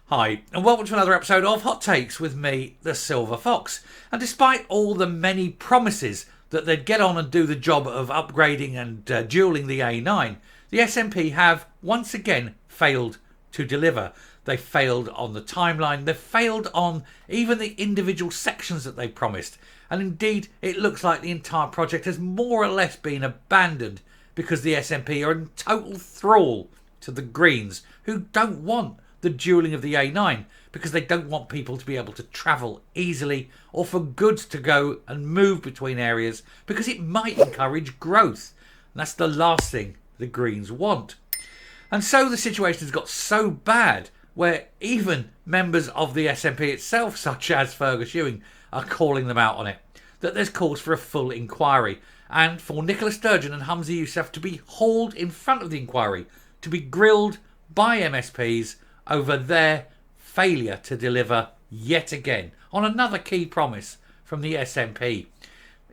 Hi, and welcome to another episode of Hot Takes with me, the Silver Fox. And despite all the many promises that they'd get on and do the job of upgrading and dualling the A9, the SNP have once again failed to deliver. They failed on the timeline, they've failed on even the individual sections that they promised. And indeed, it looks like the entire project has more or less been abandoned because the SNP are in total thrall to the Greens, who don't want the dualling of the A9 because they don't want people to be able to travel easily or for goods to go and move between areas because it might encourage growth. And that's the last thing the Greens want. And so the situation has got so bad where even members of the SNP itself, such as Fergus Ewing, are calling them out on it, that there's calls for a full inquiry and for Nicola Sturgeon and Humza Yousaf to be hauled in front of the inquiry, to be grilled by MSPs over their failure to deliver yet again on another key promise from the SNP.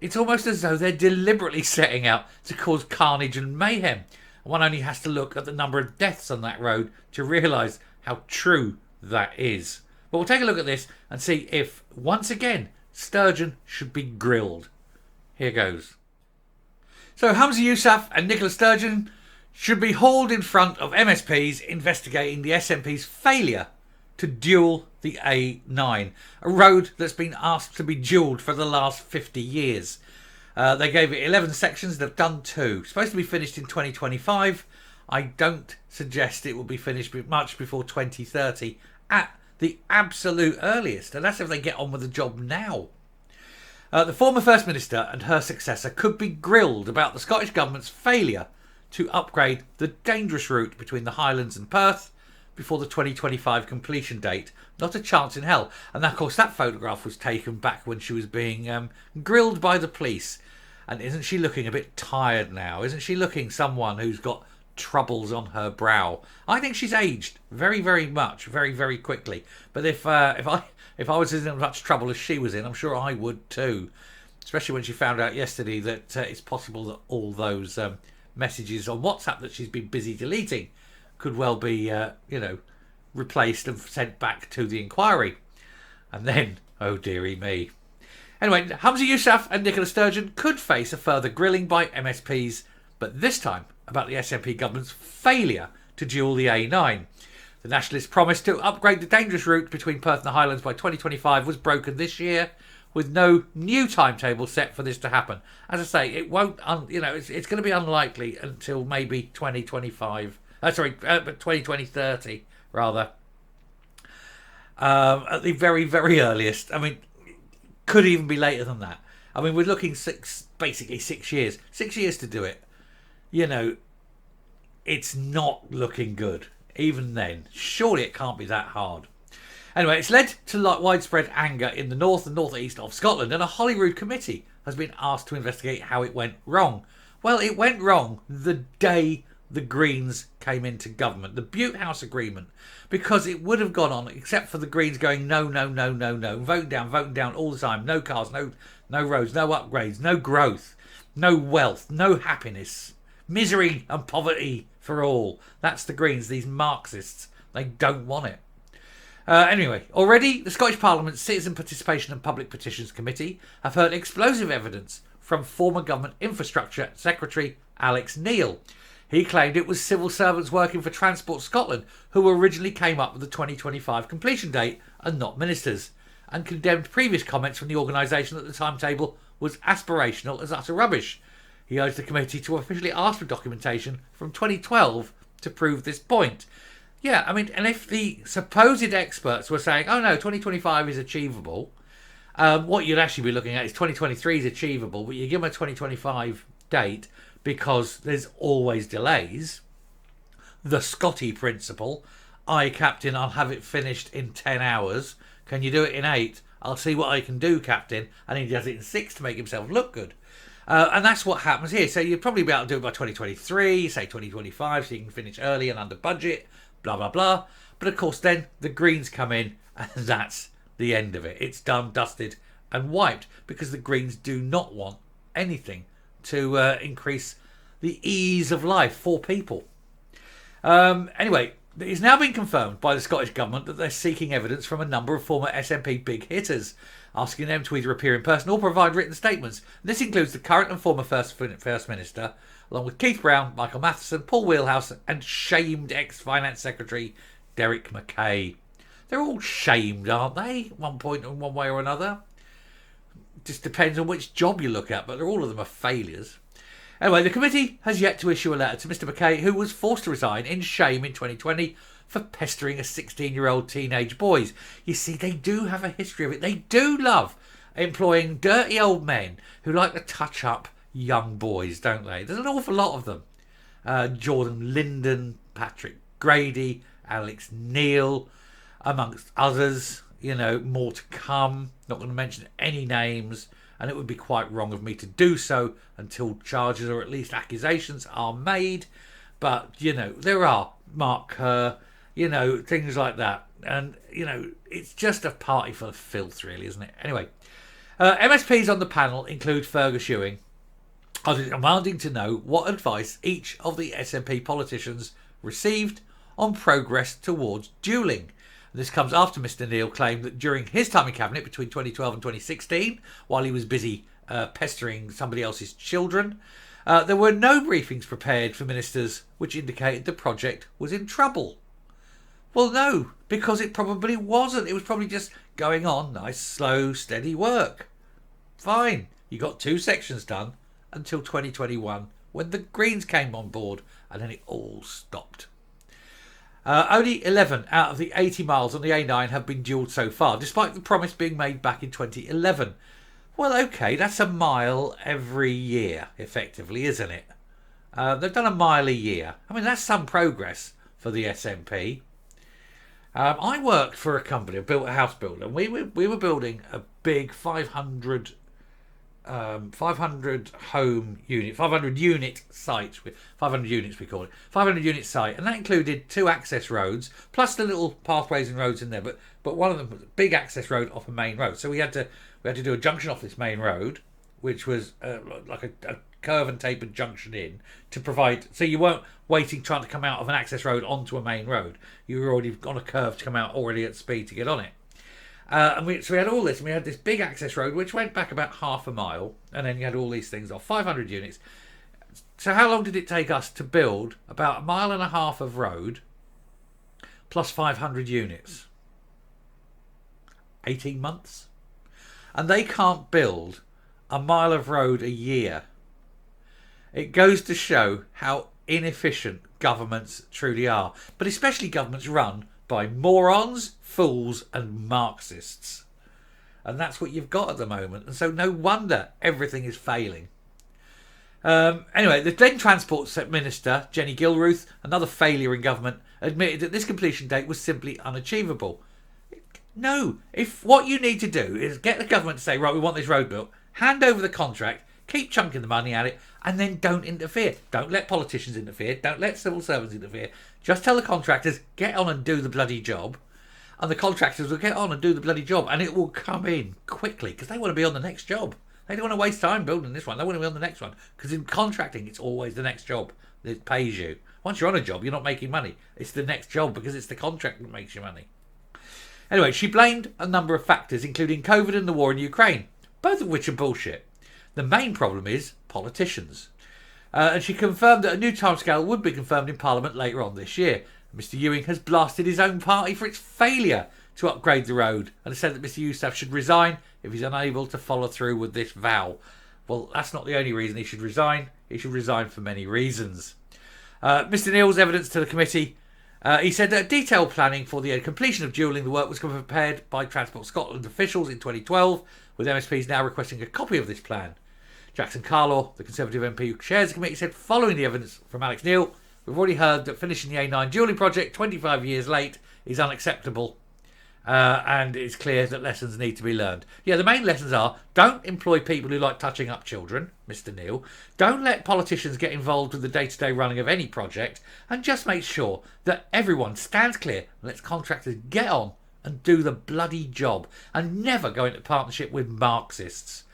It's almost as though they're deliberately setting out to cause carnage and mayhem. One only has to look at the number of deaths on that road to realise how true that is. But we'll take a look at this and see if, once again, Sturgeon should be grilled. Here goes. So Humza Yousaf and Nicola Sturgeon should be hauled in front of MSPs investigating the SNP's failure to dual the A9, a road that's been asked to be dualled for the last 50 years. They gave it 11 sections, they've done 2. It's supposed to be finished in 2025. I don't suggest it will be finished much before 2030 at the absolute earliest, and that's if they get on with the job now. The former First Minister and her successor could be grilled about the Scottish Government's failure to upgrade the dangerous route between the Highlands and Perth before the 2025 completion date. Not a chance in hell. And of course that photograph was taken back when she was being grilled by the police. And isn't she looking a bit tired now? Isn't she looking someone who's got troubles on her brow? I think she's aged very, very much, very, very quickly. But if I was in as much trouble as she was in, I'm sure I would too. Especially when she found out yesterday that it's possible that all those messages on WhatsApp that she's been busy deleting could well be, replaced and sent back to the inquiry. And then, oh dearie me. Anyway, Humza Yousaf and Nicola Sturgeon could face a further grilling by MSPs, but this time about the SNP government's failure to dual the A9. The Nationalists' promise to upgrade the dangerous route between Perth and the Highlands by 2025 was broken this year, with no new timetable set for this to happen. As I say, it won't, it's going to be unlikely until maybe 2025. 2030, rather. At the very, very earliest. I mean, could even be later than that. I mean, we're looking basically 6 years. 6 years to do it. It's not looking good. Even then, surely it can't be that hard. Anyway, it's led to widespread anger in the north and northeast of Scotland, and a Holyrood committee has been asked to investigate how it went wrong. Well, it went wrong the day the Greens came into government, the Bute House Agreement, because it would have gone on, except for the Greens going no, no, no, no, no, voting down all the time, no cars, no roads, no upgrades, no growth, no wealth, no happiness, misery and poverty for all. That's the Greens, these Marxists. They don't want it. Anyway, already the Scottish Parliament's Citizen Participation and Public Petitions Committee have heard explosive evidence from former Government Infrastructure Secretary Alex Neil. He claimed it was civil servants working for Transport Scotland who originally came up with the 2025 completion date and not ministers, and condemned previous comments from the organisation that the timetable was aspirational as utter rubbish. He urged the committee to officially ask for documentation from 2012 to prove this point. Yeah, I mean, and if the supposed experts were saying, oh no, 2025 is achievable, what you'd actually be looking at is 2023 is achievable, but you give them a 2025 date because there's always delays. The Scotty principle, aye Captain, I'll have it finished in 10 hours. Can you do it in 8? I'll see what I can do, Captain. And he does it in 6 to make himself look good. And that's what happens here. So you'd probably be able to do it by 2023, say 2025, so you can finish early and under budget. Blah, blah, blah. But of course, then the Greens come in and that's the end of it. It's done, dusted and wiped because the Greens do not want anything to increase the ease of life for people. Anyway, It has now been confirmed by the Scottish Government that they're seeking evidence from a number of former SNP big hitters, asking them to either appear in person or provide written statements. This includes the current and former First Minister, along with Keith Brown, Michael Matheson, Paul Wheelhouse, and shamed ex-Finance Secretary Derek Mackay. They're all shamed, aren't they? At one point in one way or another. Just depends on which job you look at, but all of them are failures. Anyway, the committee has yet to issue a letter to Mr Mackay, who was forced to resign in shame in 2020 for pestering a 16-year-old teenage boys. You see, they do have a history of it. They do love employing dirty old men who like to touch up young boys, don't they? There's an awful lot of them. Jordan Linden, Patrick Grady, Alex Neil, amongst others. You know, more to come. Not going to mention any names, and it would be quite wrong of me to do so until charges or at least accusations are made. But, you know, there are Mark Kerr, you know, things like that. And, you know, it's just a party full of filth, really, isn't it? Anyway, MSPs on the panel include Fergus Ewing. I was demanding to know what advice each of the SNP politicians received on progress towards dualling. This comes after Mr Neil claimed that during his time in Cabinet between 2012 and 2016, while he was busy pestering somebody else's children, there were no briefings prepared for ministers which indicated the project was in trouble. Well, no, because it probably wasn't. It was probably just going on nice, slow, steady work. Fine, you got 2 sections done until 2021 when the Greens came on board and then it all stopped. Only 11 out of the 80 miles on the A9 have been dualled so far, despite the promise being made back in 2011. Well, okay, that's a mile every year, effectively, isn't it? They've done a mile a year. I mean, that's some progress for the SNP. I worked for a company, I built a house builder, and we were building a big 500 home unit, 500 unit site, 500 units we call it, 500 unit site, and that included 2 access roads plus the little pathways and roads in there. But one of them was a big access road off a main road, so we had to do a junction off this main road, which was like a curve and tapered junction in to provide, so you weren't waiting trying to come out of an access road onto a main road. You were already on a curve to come out already at speed to get on it. So we had all this, and we had this big access road which went back about half a mile, and then you had all these things off 500 units. So how long did it take us to build about a mile and a half of road plus 500 units? 18 months? And they can't build a mile of road a year. It goes to show how inefficient governments truly are, but especially governments run by morons, fools and Marxists. And that's what you've got at the moment. And so no wonder everything is failing. Anyway, the then Transport Minister, Jenny Gilruth, another failure in government, admitted that this completion date was simply unachievable. No, if what you need to do is get the government to say, right, we want this road built, hand over the contract, keep chunking the money at it, and then don't interfere. Don't let politicians interfere. Don't let civil servants interfere. Just tell the contractors, get on and do the bloody job. And the contractors will get on and do the bloody job. And it will come in quickly because they want to be on the next job. They don't want to waste time building this one. They want to be on the next one. Because in contracting, it's always the next job that pays you. Once you're on a job, you're not making money. It's the next job because it's the contract that makes you money. Anyway, she blamed a number of factors, including COVID and the war in Ukraine, both of which are bullshit. The main problem is politicians. And she confirmed that a new timescale would be confirmed in Parliament later on this year. Mr Ewing has blasted his own party for its failure to upgrade the road and has said that Mr Yousaf should resign if he's unable to follow through with this vow. Well, that's not the only reason he should resign. He should resign for many reasons. Mr Neil's evidence to the committee, he said that detailed planning for the completion of dualling the work was prepared by Transport Scotland officials in 2012, with MSPs now requesting a copy of this plan. Jackson Carlaw, the Conservative MP who chairs the committee, said following the evidence from Alex Neil, we've already heard that finishing the A9 dualling project 25 years late is unacceptable, and it's clear that lessons need to be learned. Yeah, the main lessons are, don't employ people who like touching up children, Mr Neil. Don't let politicians get involved with the day-to-day running of any project, and just make sure that everyone stands clear and lets contractors get on and do the bloody job, and never go into partnership with Marxists.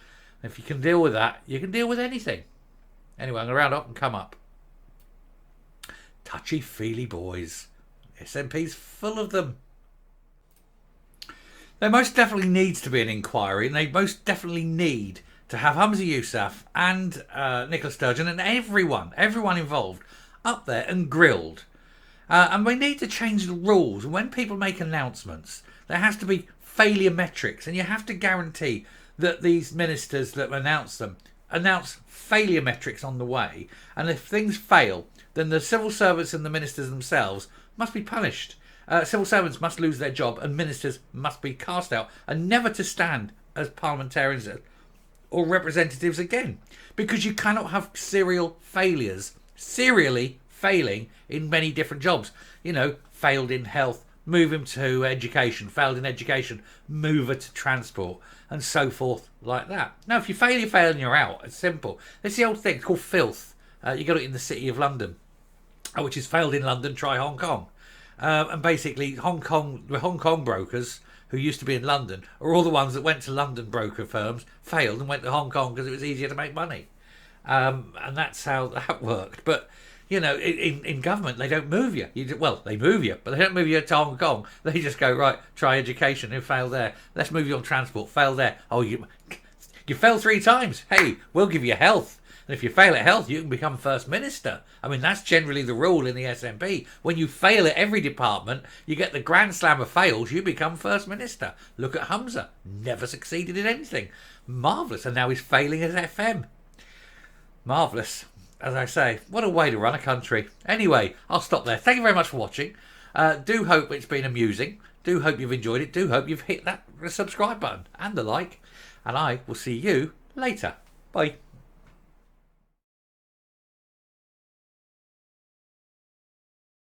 If you can deal with that, you can deal with anything. Anyway, I'm going to round up and come up. Touchy-feely boys. SNP's full of them. There most definitely needs to be an inquiry, and they most definitely need to have Humza Yousaf and Nicola Sturgeon and everyone involved up there and grilled. And we need to change the rules. And when people make announcements, there has to be failure metrics, and you have to guarantee that these ministers that announce them announce failure metrics on the way. And if things fail, then the civil servants and the ministers themselves must be punished. Civil servants must lose their job, and ministers must be cast out and never to stand as parliamentarians or representatives again, because you cannot have serially failing in many different jobs. You know, failed in health, move him to education, failed in education, move her to transport, and so forth like that. Now, if you fail and you're out. It's simple. It's the old thing, it's called filth. You got it in the City of London, which is failed in London, try Hong Kong. And basically, the Hong Kong brokers who used to be in London are all the ones that went to London broker firms, failed, and went to Hong Kong because it was easier to make money. And that's how that worked. But, you know, in government, they don't move you. They move you, but they don't move you to Hong Kong. They just go, right, try education, you fail there. Let's move you on transport, fail there. Oh, you fell 3 times. Hey, we'll give you health. And if you fail at health, you can become First Minister. I mean, that's generally the rule in the SNP. When you fail at every department, you get the Grand Slam of fails, you become First Minister. Look at Humza. Never succeeded in anything. Marvellous. And now he's failing as FM. Marvellous. As I say, what a way to run a country. Anyway, I'll stop there. Thank you very much for watching. Do hope it's been amusing. Do hope you've enjoyed it. Do hope you've hit that subscribe button and the like. And I will see you later. Bye.